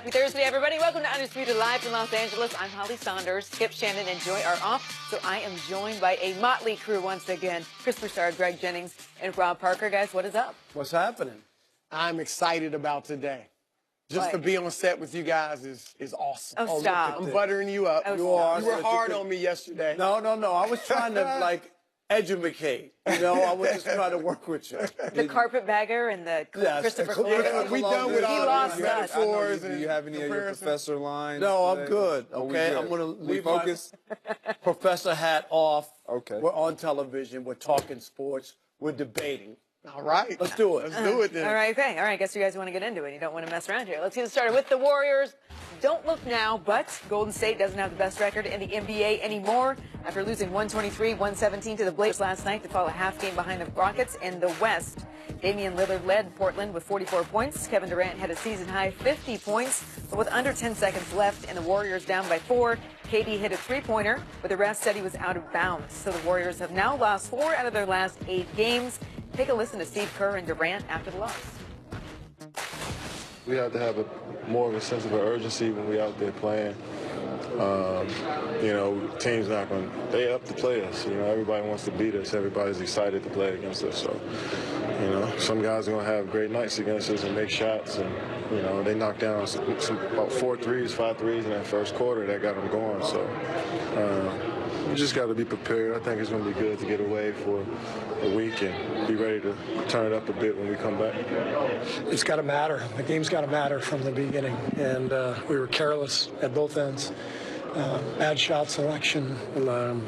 Happy Thursday, everybody. Welcome to Undisputed Live from Los Angeles. I'm Holly Saunders. Skip, Shannon, and Joy are off, so I am joined by a motley crew once again. Chris Broussard, Greg Jennings, and Rob Parker. Guys, what is up? What's happening? I'm excited about today. Just to be on set with you guys is awesome. Oh, stop. I'm buttering you up. Oh, you stop. were hard on me yesterday. No. I was trying to, like, educate. You know, I was just trying to work with you. The carpetbagger and the Christopher Columbus. We done with all these metaphors. Do you have any of your professor lines? No, I'm today? good. Oh, Okay, good. I'm going to leave focus. my professor hat off. Okay. We're on television. We're talking sports. We're debating. All right. Let's do it. Let's do it then. All right, okay. All right, I guess you guys want to get into it. You don't want to mess around here. Let's get it started with the Warriors. Don't look now, but Golden State doesn't have the best record in the NBA anymore after losing 123-117 to the Blazers last night to fall a half game behind the Rockets in the West. Damian Lillard led Portland with 44 points. Kevin Durant had a season-high 50 points, but with under 10 seconds left and the Warriors down by 4, KD hit a three-pointer, but the ref said he was out of bounds. So the Warriors have now lost 4 out of their last 8 games. Take a listen to Steve Kerr and Durant after the loss. We have to have more of a sense of urgency when we're out there playing. You know, teams not going to, they up to play us. You know, everybody wants to beat us. Everybody's excited to play against us. So, you know, some guys are going to have great nights against us and make shots. And, you know, they knocked down about 4 threes, 5 threes in that first quarter that got them going. So, we just got to be prepared. I think it's going to be good to get away for a week and be ready to turn it up a bit when we come back. It's got to matter. The game's got to matter from the beginning. And we were careless at both ends. Bad shot selection,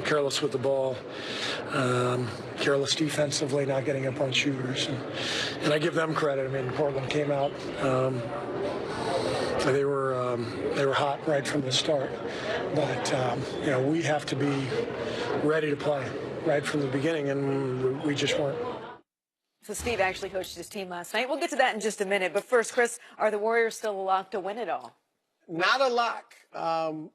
careless with the ball, careless defensively, not getting up on shooters. And I give them credit. I mean, Portland came out. They were hot right from the start. But, you know, we have to be ready to play right from the beginning, and we just weren't. So Steve actually coached his team last night. We'll get to that in just a minute. But first, Chris, are the Warriors still a lock to win it all? Not a lock.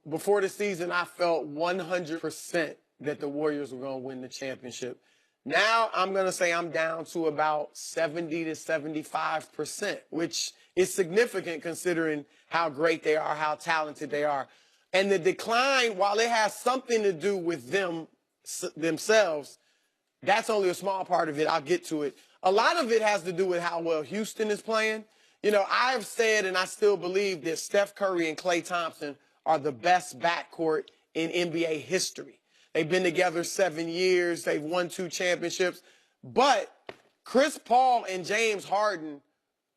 Before the season, I felt 100% that the Warriors were going to win the championship. Now I'm going to say I'm down to about 70 to 75%, which is significant considering how great they are, how talented they are. And the decline, while it has something to do with themselves, that's only a small part of it. I'll get to it. A lot of it has to do with how well Houston is playing. You know, I've said, and I still believe, that Steph Curry and Klay Thompson are the best backcourt in NBA history. They've been together 7 years. They've won 2 championships. But Chris Paul and James Harden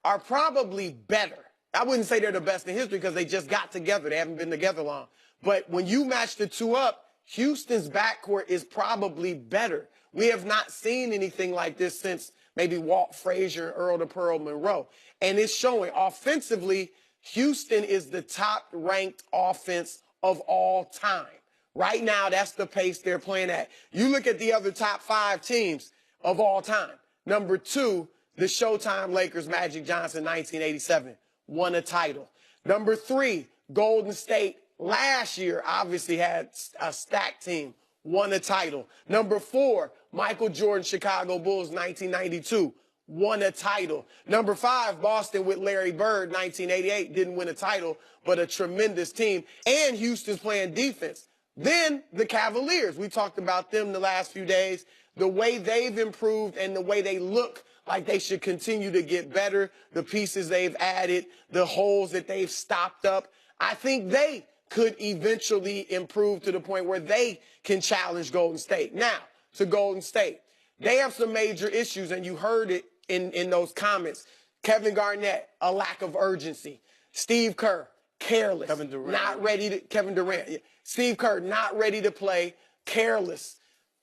are probably better. I wouldn't say they're the best in history because they just got together. They haven't been together long. But when you match the two up, Houston's backcourt is probably better. We have not seen anything like this since maybe Walt Frazier and Earl the Pearl Monroe. And it's showing. Offensively, Houston is the top-ranked offense of all time. Right now, that's the pace they're playing at. You look at the other top 5 teams of all time. Number 2, the Showtime Lakers, Magic Johnson, 1987, won a title. Number 3, Golden State, last year obviously had a stacked team, won a title. Number 4, Michael Jordan, Chicago Bulls, 1992, won a title. Number 5, Boston with Larry Bird, 1988, didn't win a title, but a tremendous team. And Houston's playing defense. Then the Cavaliers, we talked about them the last few days, the way they've improved and the way they look like they should continue to get better, the pieces they've added, the holes that they've stopped up. I think they could eventually improve to the point where they can challenge Golden State. Now, to Golden State, they have some major issues, and you heard it in those comments. Kevin Garnett, a lack of urgency. Steve Kerr, careless. Kevin Durant. Not ready to, Kevin Durant. Steve Kerr, not ready to play, careless.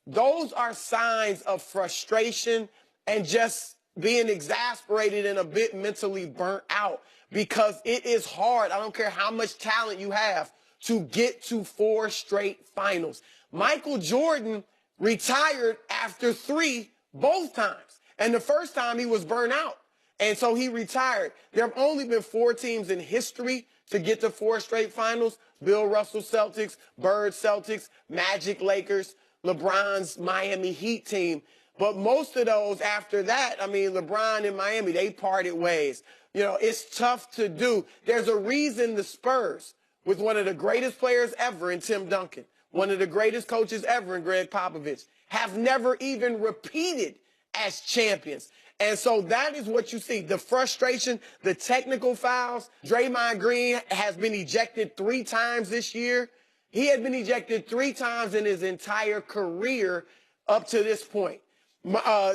Those are signs of frustration and just being exasperated and a bit mentally burnt out because it is hard. I don't care how much talent you have to get to 4 straight finals. Michael Jordan retired after 3 both times. And the first time he was burnt out. And so he retired. There have only been 4 teams in history to get to 4 straight finals. Bill Russell Celtics, Bird Celtics, Magic Lakers, LeBron's Miami Heat team. But most of those after that, I mean, LeBron in Miami, they parted ways. You know, it's tough to do. There's a reason the Spurs, with one of the greatest players ever in Tim Duncan, one of the greatest coaches ever in Greg Popovich, have never even repeated as champions. And so that is what you see. The frustration, the technical fouls. Draymond Green has been ejected 3 times this year. He had been ejected 3 times in his entire career up to this point.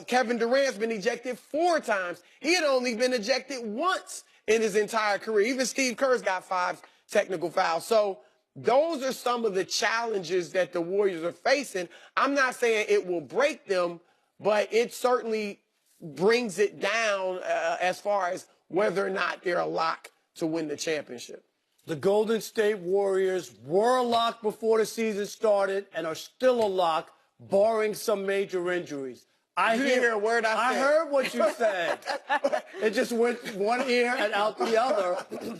Kevin Durant's been ejected 4 times. He had only been ejected once in his entire career. Even Steve Kerr's got 5 technical fouls. So those are some of the challenges that the Warriors are facing. I'm not saying it will break them, but it certainly brings it down as far as whether or not they're a lock to win the championship. The Golden State Warriors were a lock before the season started and are still a lock, barring some major injuries. You didn't hear a word I said. I heard what you said. It just went one ear and out the other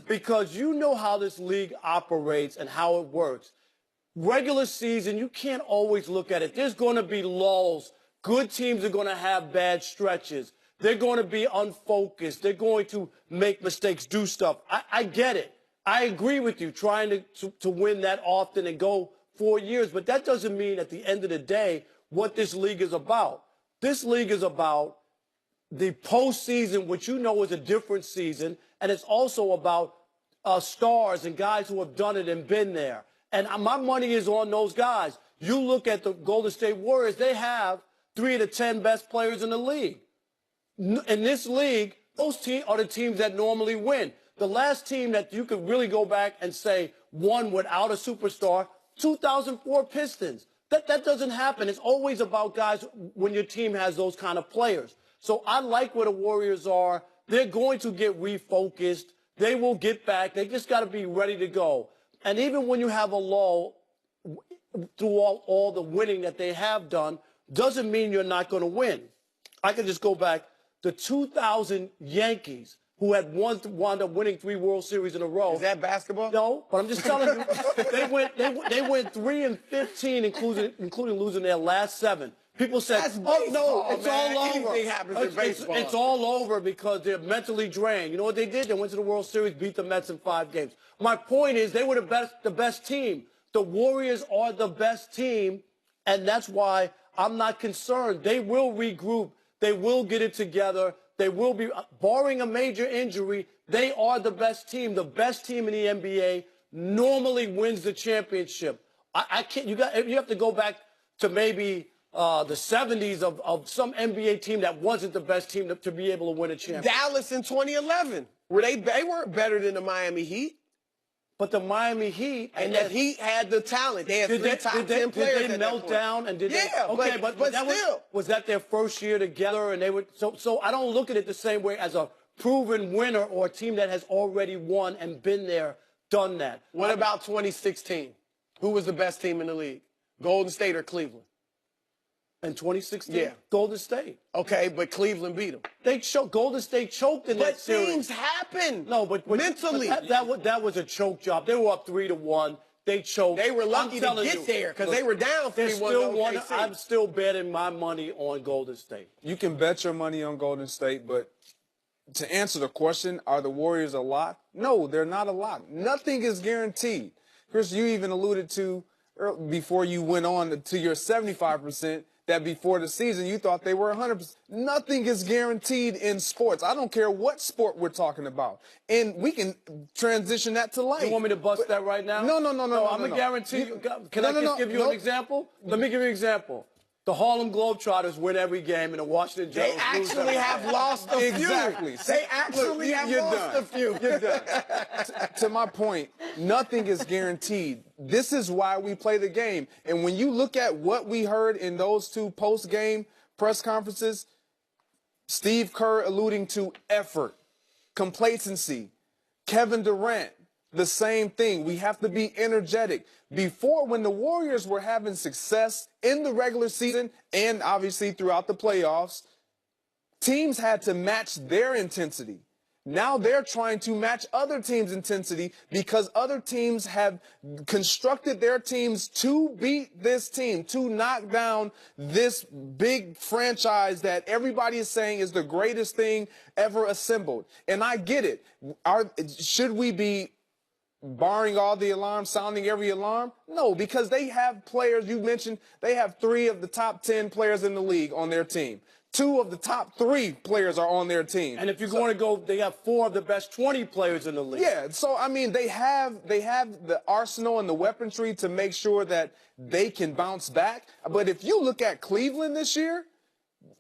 because you know how this league operates and how it works. Regular season, you can't always look at it. There's going to be lulls. Good teams are going to have bad stretches. They're going to be unfocused. They're going to make mistakes, do stuff. I get it. I agree with you trying to win that often and go 4 years, but that doesn't mean at the end of the day what this league is about. This league is about the postseason, which you know is a different season, and it's also about stars and guys who have done it and been there. And my money is on those guys. You look at the Golden State Warriors, they have 3 of the 10 best players in the league. In this league, those are the teams that normally win. The last team that you could really go back and say won without a superstar, 2004 Pistons. That doesn't happen. It's always about guys when your team has those kind of players. So I like where the Warriors are. They're going to get refocused. They will get back. They just got to be ready to go. And even when you have a lull through all the winning that they have done, doesn't mean you're not going to win. I can just go back. The 2000 Yankees, who had wound up winning 3 World Series in a row. Is that basketball? No, but I'm just telling you, they went 3-15, including losing their last 7. People said, "Oh no, it's all over." Anything happens in baseball. It's all over because they're mentally drained. You know what they did? They went to the World Series, beat the Mets in 5 games. My point is, they were the best team. The Warriors are the best team, and that's why I'm not concerned. They will regroup. They will get it together. They will be, barring a major injury, they are the best team. The best team in the NBA normally wins the championship. I can't. You have to go back to maybe the 70s of some NBA team that wasn't the best team to be able to win a championship. Dallas in 2011, where they weren't better than the Miami Heat. But the Miami Heat and the Heat had the talent. They had 3 top 10 players. Did they melt down and did they? Okay, but still. Was that their first year together? And they were so I don't look at it the same way as a proven winner or a team that has already won and been there, done that. What about 2016? Who was the best team in the league? Golden State or Cleveland? In 2016? Yeah. Golden State. Okay, but Cleveland beat them. Golden State choked in that series. But things happen. No, but mentally. But that was a choke job. They were up 3-1. They choked. They were lucky to get there because they were down 3-1. I'm still betting my money on Golden State. You can bet your money on Golden State, but to answer the question, are the Warriors a lock? No, they're not a lock. Nothing is guaranteed. Chris, you even alluded to before you went on to your 75%. That before the season you thought they were 100%. Nothing is guaranteed in sports. I don't care what sport we're talking about. And we can transition that to life. You want me to bust that right now? No. I'm going to guarantee you. Can I just give you an example? Let me give you an example. The Harlem Globetrotters win every game, and the Washington Generals They actually have lost a few. Exactly. They actually have lost a few. You're done. To my point, nothing is guaranteed. This is why we play the game. And when you look at what we heard in those 2 post-game press conferences, Steve Kerr alluding to effort, complacency, Kevin Durant, the same thing. We have to be energetic. Before, when the Warriors were having success in the regular season and obviously throughout the playoffs, teams had to match their intensity. Now they're trying to match other teams' intensity because other teams have constructed their teams to beat this team, to knock down this big franchise that everybody is saying is the greatest thing ever assembled. And I get it. Should we be barring all the alarms, sounding every alarm? No, because they have players. You mentioned they have 3 of the top 10 players in the league on their team. 2 of the top 3 players are on their team. And if you're going to go, they have 4 of the best 20 players in the league. Yeah, so I mean, they have the arsenal and the weaponry to make sure that they can bounce back. But if you look at Cleveland this year,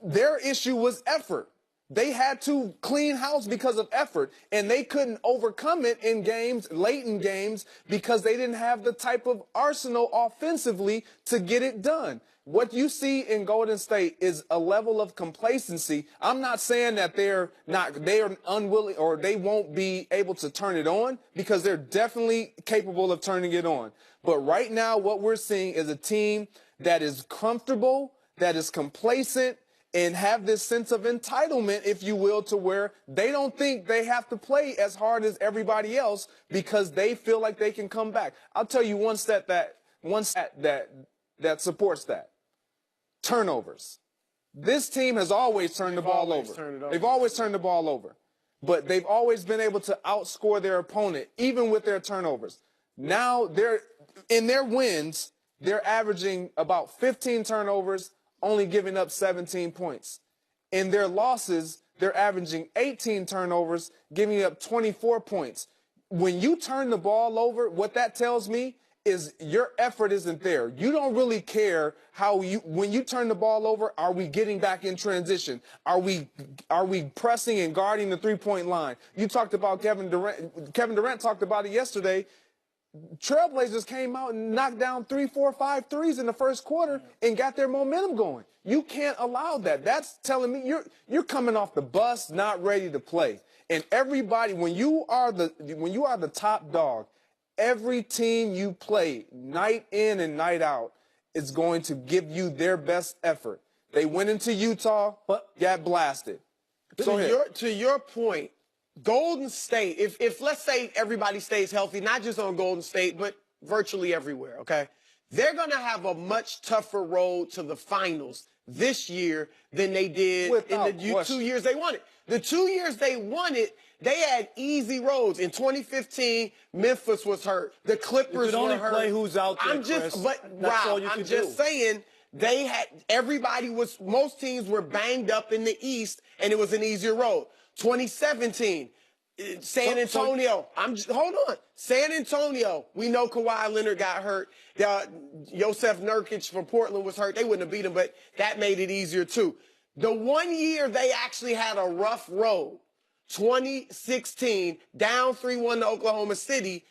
their issue was effort. They had to clean house because of effort, and they couldn't overcome it in games, late in games, because they didn't have the type of arsenal offensively to get it done. What you see in Golden State is a level of complacency. I'm not saying that they are unwilling or they won't be able to turn it on, because they're definitely capable of turning it on. But right now, what we're seeing is a team that is comfortable, that is complacent, and have this sense of entitlement, if you will, to where they don't think they have to play as hard as everybody else because they feel like they can come back. I'll tell you one stat that supports that. Turnovers. This team has always turned the ball over. They've always turned the ball over. But they've always been able to outscore their opponent, even with their turnovers. Now, in their wins, they're averaging about 15 turnovers, only giving up 17 points. In their losses, they're averaging 18 turnovers, giving up 24 points. When you turn the ball over, what that tells me is your effort isn't there. You don't really care when you turn the ball over, are we getting back in transition? Are we pressing and guarding the 3-point line? You talked about Kevin Durant. Kevin Durant talked about it yesterday. Trailblazers came out and knocked down 3, 4, 5 threes in the first quarter and got their momentum going. You can't allow that. That's telling me you're coming off the bus, not ready to play. And everybody, when you are the top dog, every team you play, night in and night out, is going to give you their best effort. They went into Utah, but got blasted. To your point, Golden State, if let's say everybody stays healthy, not just on Golden State, but virtually everywhere, okay? They're going to have a much tougher road to the finals this year than they did in the 2 years they won it. The 2 years they won it, they had easy roads. In 2015, Memphis was hurt. The Clippers were hurt. You can only play who's out there, I'm just saying most teams were banged up in the East, and it was an easier road. 2017, San Antonio. Hold on. San Antonio. We know Kawhi Leonard got hurt. Josef Nurkic from Portland was hurt. They wouldn't have beat him, but that made it easier too. The 1 year they actually had a rough road, 2016, down 3-1 to Oklahoma City.